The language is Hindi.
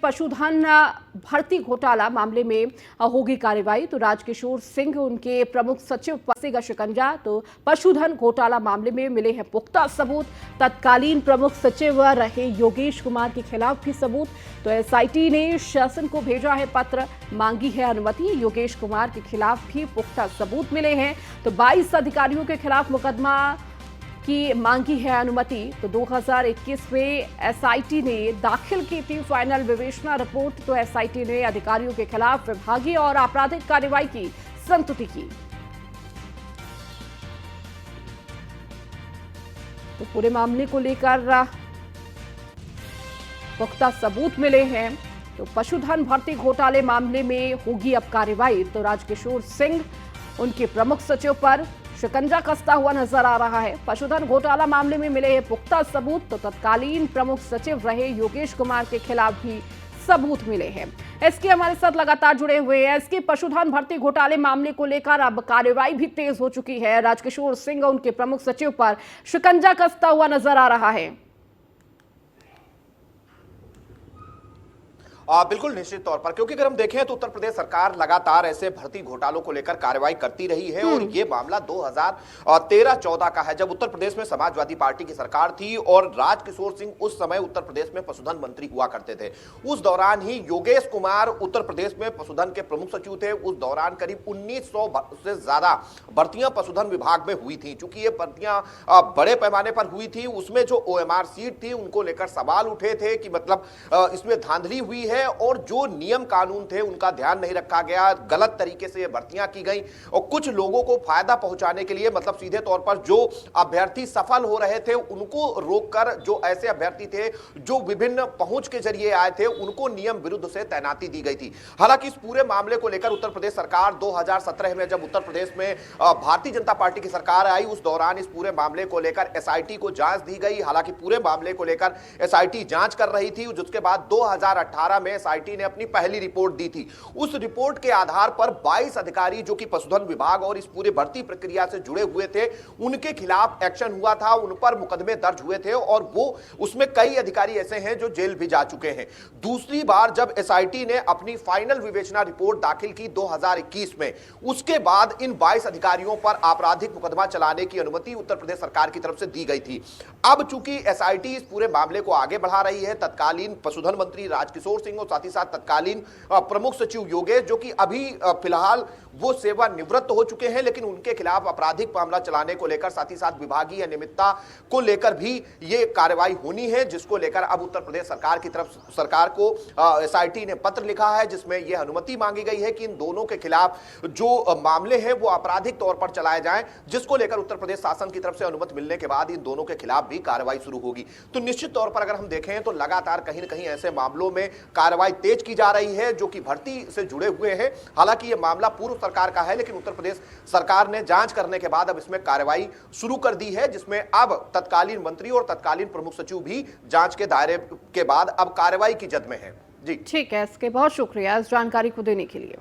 पशुधन भर्ती घोटाला मामले में होगी कार्रवाई। तो राजकिशोर सिंह उनके प्रमुख सचिव फंसेगा शिकंजा। तो पशुधन घोटाला मामले में मिले हैं पुख्ता सबूत। तत्कालीन प्रमुख सचिव रहे योगेश कुमार के खिलाफ भी सबूत। तो एसआईटी ने शासन को भेजा है पत्र, मांगी है अनुमति। योगेश कुमार के खिलाफ भी पुख्ता सबूत मिले हैं। तो 22 अधिकारियों के खिलाफ मुकदमा की मांगी है अनुमति। तो 2021 में एसआईटी ने दाखिल की थी फाइनल विवेचना रिपोर्ट। तो एसआईटी ने अधिकारियों के खिलाफ विभागीय और आपराधिक कार्रवाई की संस्तुति की। तो पूरे मामले को लेकर पुख्ता सबूत मिले हैं। तो पशुधन भर्ती घोटाले मामले में होगी अब कार्रवाई। तो राजकिशोर सिंह उनके प्रमुख सचिव पर शिकंजा कसता हुआ नजर आ रहा है। पशुधन घोटाला मामले में मिले हैं पुख्ता सबूत। तो तत्कालीन प्रमुख सचिव रहे योगेश कुमार के खिलाफ भी सबूत मिले हैं। इसके हमारे साथ लगातार जुड़े हुए हैं। इसके पशुधन भर्ती घोटाले मामले को लेकर अब कार्रवाई भी तेज हो चुकी है। राजकिशोर सिंह उनके प्रमुख सचिव पर शिकंजा कसता हुआ नजर आ रहा है। बिल्कुल निश्चित तौर पर, क्योंकि अगर हम देखें तो उत्तर प्रदेश सरकार लगातार ऐसे भर्ती घोटालों को लेकर कार्रवाई करती रही है। और ये मामला 2013-14 का है, जब उत्तर प्रदेश में समाजवादी पार्टी की सरकार थी और राजकिशोर सिंह उस समय उत्तर प्रदेश में पशुधन मंत्री हुआ करते थे। उस दौरान ही योगेश कुमार उत्तर प्रदेश में पशुधन के प्रमुख सचिव थे। उस दौरान करीब 1900 से ज्यादा भर्तियां पशुधन विभाग में हुई थी। चूंकि ये भर्तियां बड़े पैमाने पर हुई थी, उसमें जो ओएमआर सीट थी उनको लेकर सवाल उठे थे कि मतलब इसमें धांधली हुई है और जो नियम कानून थे उनका ध्यान नहीं रखा गया, गलत तरीके से ये भर्तियां की गई। और कुछ लोगों को फायदा पहुंचाने के लिए, मतलब सीधे तौर पर जो अभ्यर्थी सफल हो रहे थे उनको रोककर जो ऐसे अभ्यर्थी थे जो विभिन्न पहुंच के जरिए आए थे उनको नियम विरुद्ध से तैनाती दी गई थी। हालांकि इस पूरे मामले को लेकर उत्तर प्रदेश सरकार 2017 में जब उत्तर प्रदेश में भारतीय जनता पार्टी की सरकार आई, उस दौरान इस पूरे मामले को लेकर एसआईटी को जांच दी गई। हालांकि पूरे मामले को लेकर एसआईटी जांच कर रही थी, जिसके बाद 2018 में एसआईटी ने अपनी पहली रिपोर्ट दी थी। उस रिपोर्ट के आधार पर 22 अधिकारी जो कि पशुधन विभाग और इस पूरे भर्ती प्रक्रिया से जुड़े हुए थे, उनके खिलाफ एक्शन हुआ था, उन पर मुकदमे दर्ज हुए थे और वो उसमें कई अधिकारी ऐसे हैं जो जेल भी जा चुके हैं। दूसरी बार जब एसआईटी ने अपनी फाइनल विवेचना रिपोर्ट दाखिल की 2021 में, उसके बाद इन 22 अधिकारियों पर आपराधिक मुकदमा चलाने की अनुमति उत्तर प्रदेश सरकार की तरफ से दी गई थी। अब चूंकि एसआईटी इस पूरे मामले को आगे बढ़ा रही है, तत्कालीन पशुधन मंत्री राजकिशोर सिंह और साथ ही साथ तत्कालीन प्रमुख सचिव योगेश, जो कि अभी फिलहाल वो सेवानिवृत्त हो चुके हैं, लेकिन उनके खिलाफ आपराधिक मामला चलाने को लेकर साथ ही साथ विभागीय अनियमितता को लेकर भी ये कार्रवाई होनी है, जिसको लेकर अब उत्तर प्रदेश सरकार की तरफ सरकार को एसआईटी ने पत्र लिखा है, जिसमें यह अनुमति मांगी गई है कि इन दोनों के खिलाफ जो मामले हैं वो आपराधिक तौर पर चलाए जाएं, जिसको लेकर उत्तर प्रदेश शासन की तरफ से अनुमति मिलने के बाद इन दोनों के खिलाफ भी कार्रवाई शुरू होगी। तो निश्चित तौर पर अगर हम देखें तो लगातार कहीं ना कहीं ऐसे मामलों में कार्रवाई तेज की जा रही है जो कि भर्ती से जुड़े हुए हैं। हालांकि यह मामला पूर्व सरकार का है, लेकिन उत्तर प्रदेश सरकार ने जांच करने के बाद अब इसमें कार्रवाई शुरू कर दी है, जिसमें अब तत्कालीन मंत्री और तत्कालीन प्रमुख सचिव भी जांच के दायरे के बाद अब कार्रवाई की जद में है। जी ठीक है, इसके बहुत शुक्रिया इस जानकारी को देने के लिए।